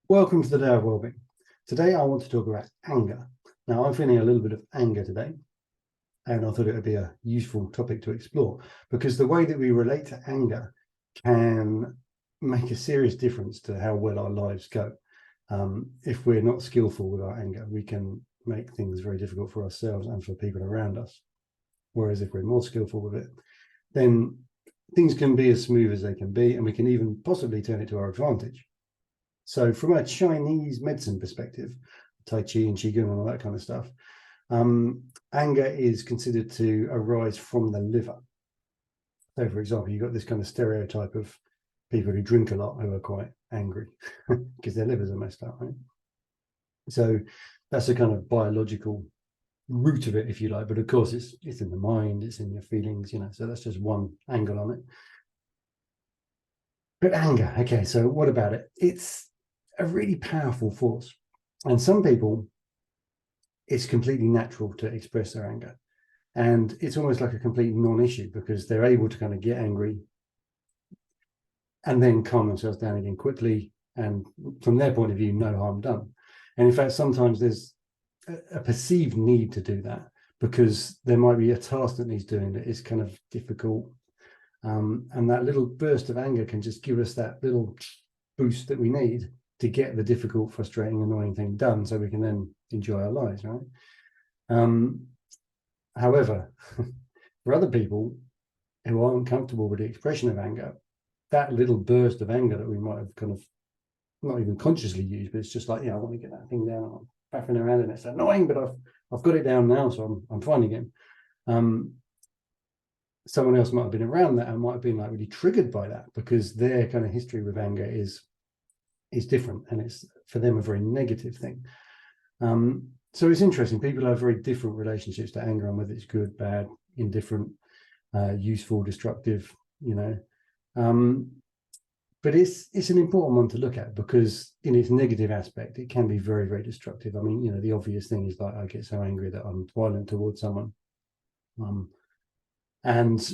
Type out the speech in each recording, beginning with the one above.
Welcome to the Day of Wellbeing. Today I want to talk about anger. Now I'm feeling a little bit of anger today, and I thought it would be a useful topic to explore because the way that we relate to anger can make a serious difference to how well our lives go. If we're not skillful with our anger, we can make things very difficult for ourselves and for people around us. Whereas if we're more skillful with it, then things can be as smooth as they can be, and we can even possibly turn it to our advantage. So from a Chinese medicine perspective, Tai Chi and Qigong and all that kind of stuff, anger is considered to arise from the liver. So for example, you've got this kind of stereotype of people who drink a lot who are quite angry because their livers are messed up, right? So that's a kind of biological root of it, if you like. But of course, it's in the mind, it's in your feelings, so that's just one angle on it. But anger, okay, so what about it? It's a really powerful force. And some people, it's completely natural to express their anger. And it's almost like a complete non-issue because they're able to kind of get angry and then calm themselves down again quickly. And from their point of view, no harm done. And in fact, sometimes there's a perceived need to do that because there might be a task that needs doing that is kind of difficult. And that little burst of anger can just give us that little boost that we need to get the difficult, frustrating, annoying thing done so we can then enjoy our lives, right? However, for other people who aren't comfortable with the expression of anger, that little burst of anger that we might have kind of not even consciously used, but it's just like, I want to get that thing down. I'm faffing around and it's annoying, but I've got it down now, so I'm fine again. Someone else might have been around that and might have been like really triggered by that because their kind of history with anger is different, and it's for them a very negative thing. So it's interesting. People have very different relationships to anger, and whether it's good, bad, indifferent, useful, destructive, but it's an important one to look at because in its negative aspect, it can be very, very destructive. I mean, the obvious thing is like I get so angry that I'm violent towards someone, and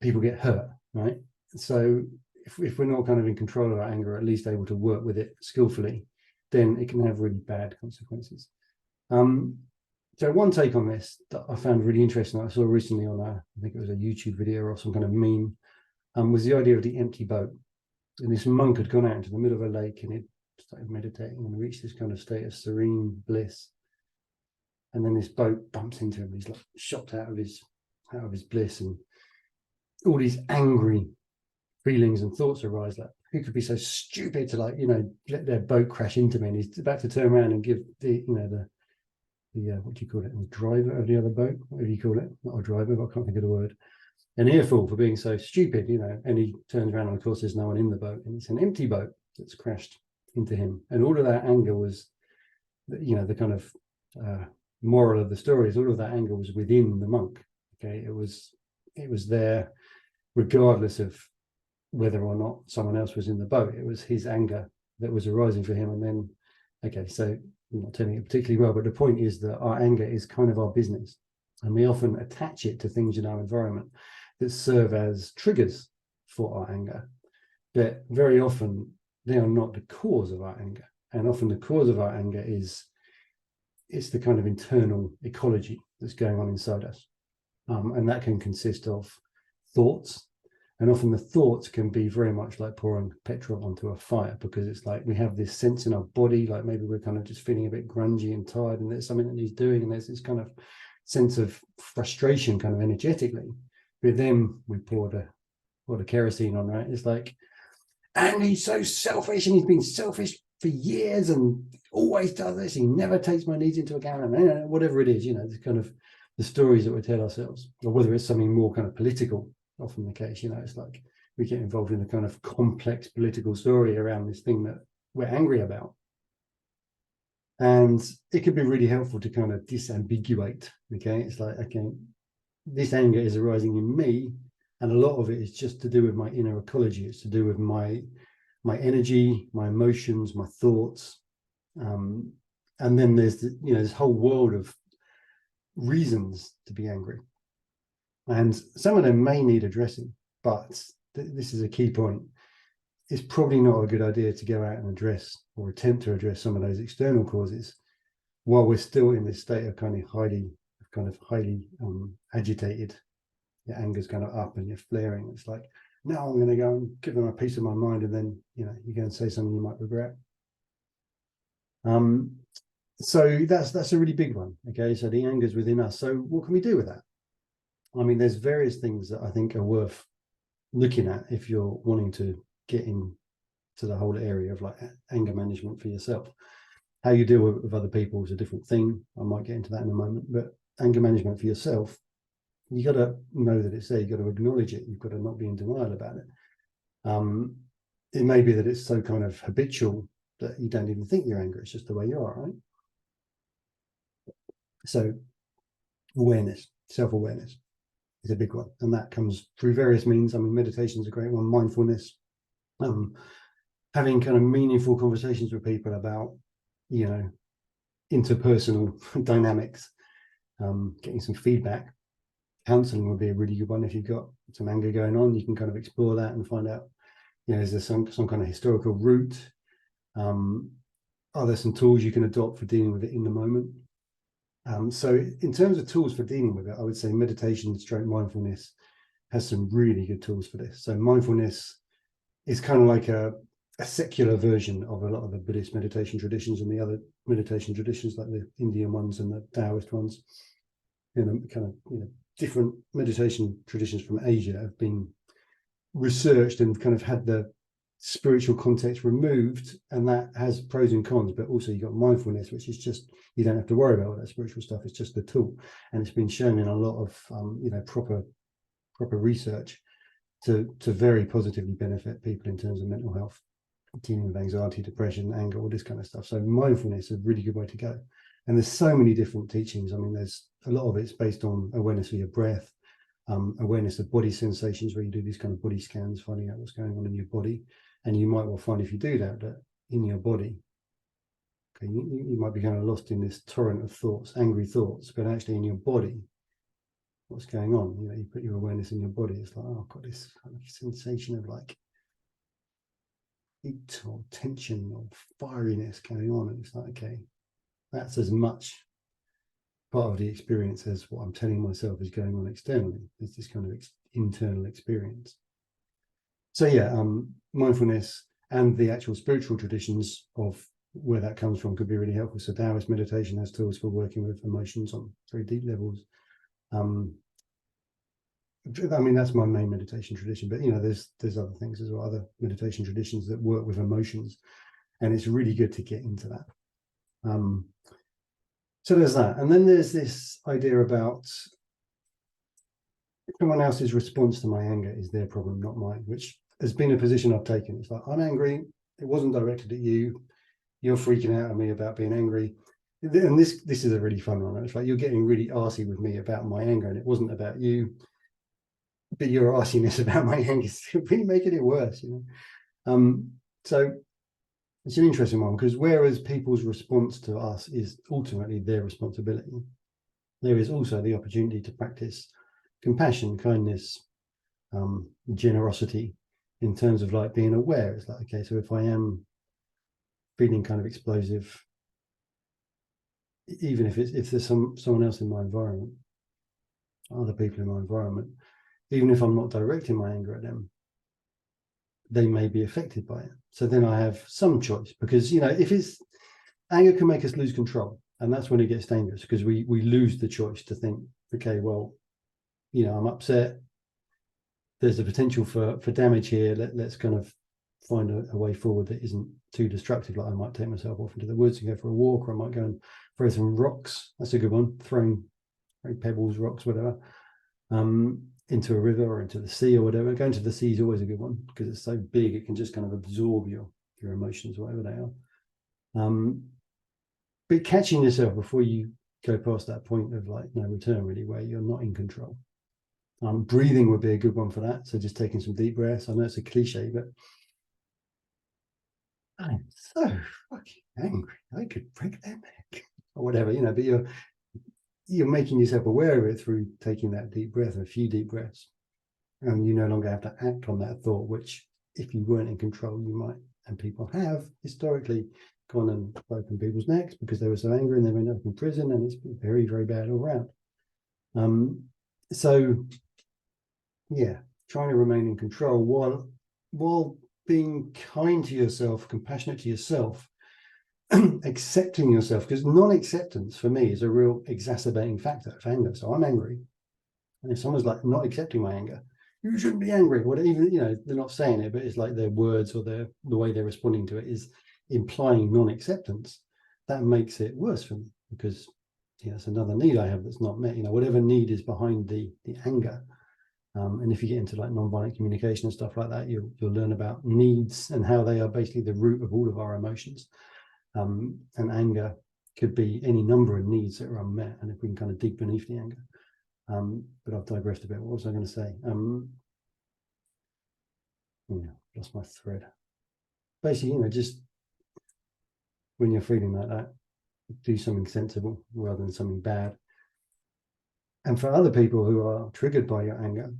people get hurt, right? So if we're not kind of in control of our anger, or at least able to work with it skillfully, then it can have really bad consequences. So one take on this that I found really interesting, that I saw recently on I think it was a YouTube video or some kind of meme, was the idea of the empty boat. And this monk had gone out into the middle of a lake and he started meditating and reached this kind of state of serene bliss. And then this boat bumps into him. He's like shocked out of his bliss, and all these angry feelings and thoughts arise, like who could be so stupid to let their boat crash into me, and he's about to turn around and give the what do you call it, the driver of the other boat, whatever you call it, not a driver, but I can't think of the word, an earful for being so stupid, and he turns around and of course there's no one in the boat and it's an empty boat that's crashed into him. And all of that anger was, the kind of moral of the story is all of that anger was within the monk. Okay, it was there regardless of whether or not someone else was in the boat. It was his anger that was arising for him. And then, okay, so I'm not telling it particularly well, but the point is that our anger is kind of our business, and we often attach it to things in our environment that serve as triggers for our anger, but very often they are not the cause of our anger. And often the cause of our anger it's the kind of internal ecology that's going on inside us, and that can consist of thoughts. And often the thoughts can be very much like pouring petrol onto a fire, because it's like we have this sense in our body, like maybe we're kind of just feeling a bit grungy and tired, and there's something that he's doing, and there's this kind of sense of frustration kind of energetically. But then we pour the kerosene on, right? It's like, and he's so selfish, and he's been selfish for years and always does this. He never takes my needs into account, and whatever it is, it's kind of the stories that we tell ourselves, or whether it's something more kind of political. Often the case, it's like we get involved in a kind of complex political story around this thing that we're angry about. And it could be really helpful to kind of disambiguate. Okay, it's like, okay, this anger is arising in me, and a lot of it is just to do with my inner ecology. It's to do with my energy, my emotions, my thoughts, and then there's this whole world of reasons to be angry. And some of them may need addressing, but this is a key point. it's probably not a good idea to go out and address or attempt to address some of those external causes while we're still in this state of kind of highly agitated. Your anger's kind of up and you're flaring. It's like, no, I'm going to go and give them a piece of my mind, and then you go and say something you might regret. So that's a really big one. Okay, so the anger's within us. So what can we do with that? I mean, there's various things that I think are worth looking at if you're wanting to get into the whole area of like anger management for yourself. How you deal with other people is a different thing. I might get into that in a moment, but anger management for yourself, you got to know that it's there. You got to acknowledge it. You've got to not be in denial about it. It may be that it's so kind of habitual that you don't even think you're angry. It's just the way you are, right? So awareness, self-awareness is a big one, and that comes through various means. I mean, meditation is a great one, mindfulness, having kind of meaningful conversations with people about, interpersonal dynamics, getting some feedback. Counseling would be a really good one. If you've got some anger going on, you can kind of explore that and find out, is there some kind of historical root? Are there some tools you can adopt for dealing with it in the moment? So in terms of tools for dealing with it, I would say meditation / mindfulness has some really good tools for this. So mindfulness is kind of like a secular version of a lot of the Buddhist meditation traditions and the other meditation traditions, like the Indian ones and the Taoist ones. Different meditation traditions from Asia have been researched and kind of had the spiritual context removed, and that has pros and cons. But also you've got mindfulness, which is just, you don't have to worry about all that spiritual stuff. It's just a tool, and it's been shown in a lot of proper research to very positively benefit people in terms of mental health, dealing with anxiety, depression, anger, all this kind of stuff. So mindfulness is a really good way to go. And there's so many different teachings. I mean, there's a lot of it's based on awareness of your breath, awareness of body sensations, where you do these kind of body scans, finding out what's going on in your body. And you might well find, if you do that in your body, okay, you might be kind of lost in this torrent of thoughts, angry thoughts, but actually in your body, what's going on? You put your awareness in your body. It's like, oh, I've got this kind of sensation of like heat or tension or fieriness going on. And it's like, okay, that's as much part of the experience as what I'm telling myself is going on externally. It's this kind of internal experience. So mindfulness and the actual spiritual traditions of where that comes from could be really helpful. So Taoist meditation has tools for working with emotions on very deep levels. I mean, that's my main meditation tradition, but there's other things as well, other meditation traditions that work with emotions, and it's really good to get into that. So there's that. And then there's this idea about someone else's response to my anger is their problem, not mine, which has been a position I've taken. It's like, I'm angry. It wasn't directed at you. You're freaking out at me about being angry. And this is a really fun one. It's like, you're getting really arsy with me about my anger, and it wasn't about you, but your arsiness about my anger is really making it worse, So it's an interesting one, because whereas people's response to us is ultimately their responsibility, there is also the opportunity to practice compassion, kindness, generosity, in terms of like being aware. It's like, okay, so if I am feeling kind of explosive, even if there's someone else in my environment, other people in my environment, even if I'm not directing my anger at them, they may be affected by it. So then I have some choice, because if it's anger can make us lose control, and that's when it gets dangerous, because we lose the choice to think, okay, well, I'm upset, there's a potential for damage here, let's kind of find a way forward that isn't too destructive. Like, I might take myself off into the woods and go for a walk, or I might go and throw some rocks. That's a good one, throwing pebbles, rocks, whatever, into a river or into the sea or whatever. Going to the sea is always a good one, because it's so big, it can just kind of absorb your emotions, whatever they are. But catching yourself before you go past that point of like no return, really, where you're not in control. Breathing would be a good one for that. So just taking some deep breaths. I know it's a cliche, but I'm so fucking angry, I could break their neck or whatever, but you're making yourself aware of it through taking that deep breath, a few deep breaths, and you no longer have to act on that thought, which if you weren't in control, you might, and people have historically gone and broken people's necks because they were so angry and they went up in prison, and it's been very, very bad all around. So yeah, trying to remain in control while being kind to yourself, compassionate to yourself, accepting yourself, because non-acceptance for me is a real exacerbating factor of anger. So I'm angry, and if someone's like not accepting my anger, you shouldn't be angry, or even, you know, they're not saying it, but it's like their words or the way they're responding to it is implying non-acceptance, that makes it worse for me, because yeah, it's another need I have that's not met, you know, whatever need is behind the anger. And if you get into like nonviolent communication and stuff like that, you'll learn about needs and how they are basically the root of all of our emotions. And anger could be any number of needs that are unmet, and if we can kind of dig beneath the anger. But I've digressed a bit. What was I going to say? Yeah, lost my thread. Basically, you know, just when you're feeling like that, do something sensible rather than something bad. And for other people who are triggered by your anger,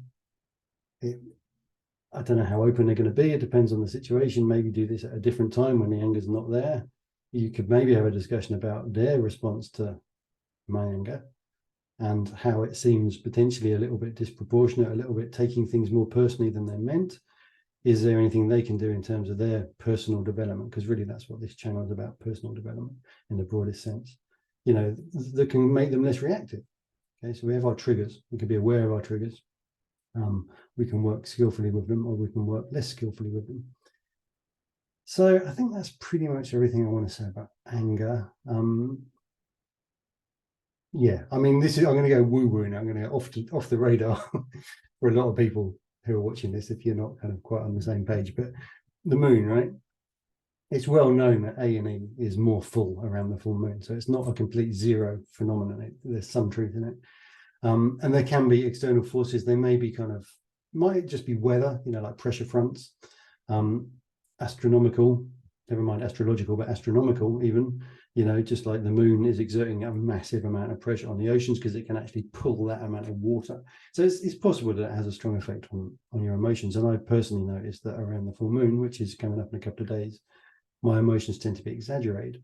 I don't know how open they're going to be. It depends on the situation. Maybe do this at a different time when the anger's not there. You could maybe have a discussion about their response to my anger and how it seems potentially a little bit disproportionate, a little bit taking things more personally than they're meant. Is there anything they can do in terms of their personal development? Because really that's what this channel is about, personal development in the broadest sense, you know, that can make them less reactive. Okay, so we have our triggers. We can be aware of our triggers. We can work skillfully with them, or we can work less skillfully with them. So I think that's pretty much everything I want to say about anger. Yeah, I mean, I'm going to go woo-woo now. I'm going to go off the radar for a lot of people who are watching this, if you're not kind of quite on the same page. But the moon, right? It's well known that A&E is more full around the full moon. So it's not a complete zero phenomenon. There's some truth in it. And there can be external forces. They may be might just be weather, you know, like pressure fronts, astronomical, never mind astrological, but astronomical even, you know, just like the moon is exerting a massive amount of pressure on the oceans because it can actually pull that amount of water. So it's possible that it has a strong effect on your emotions. And I personally noticed that around the full moon, which is coming up in a couple of days, my emotions tend to be exaggerated.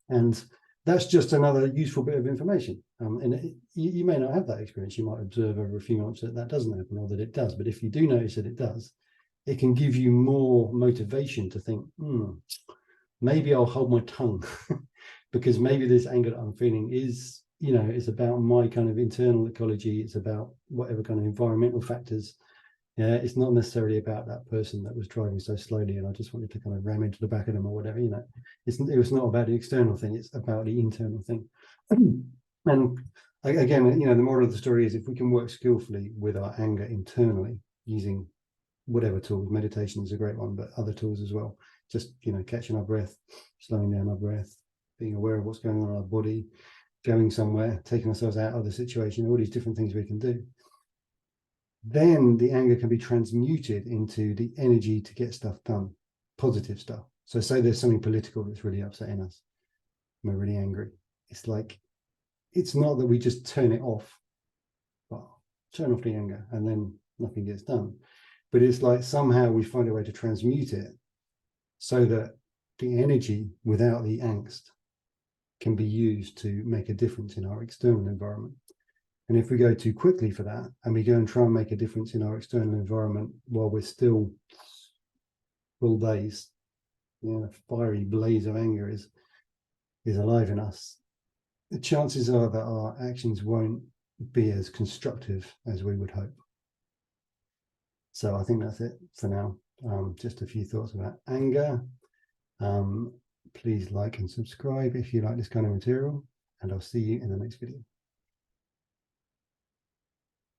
And that's just another useful bit of information. And you may not have that experience. You might observe over a few months that doesn't happen, or that it does. But if you do notice that it does, it can give you more motivation to think, maybe I'll hold my tongue because maybe this anger that I'm feeling is, you know, it's about my kind of internal ecology. It's about whatever kind of environmental factors. Yeah, it's not necessarily about that person that was driving so slowly and I just wanted to kind of ram into the back of them or whatever, you know. It was not about the external thing, it's about the internal thing. And again, you know, the moral of the story is if we can work skillfully with our anger internally using whatever tools, meditation is a great one, but other tools as well, just, you know, catching our breath, slowing down our breath, being aware of what's going on in our body, going somewhere, taking ourselves out of the situation, all these different things we can do. Then the anger can be transmuted into the energy to get stuff done, positive stuff. So say there's something political that's really upsetting us, we're really angry. It's like, it's not that we just turn it off, but turn off the anger and then nothing gets done. But it's like somehow we find a way to transmute it so that the energy without the angst can be used to make a difference in our external environment. And if we go too quickly for that and we go and try and make a difference in our external environment while we're still full days, you know, a fiery blaze of anger is alive in us, the chances are that our actions won't be as constructive as we would hope. So I think that's it for now. Just a few thoughts about anger. Please like and subscribe if you like this kind of material, and I'll see you in the next video.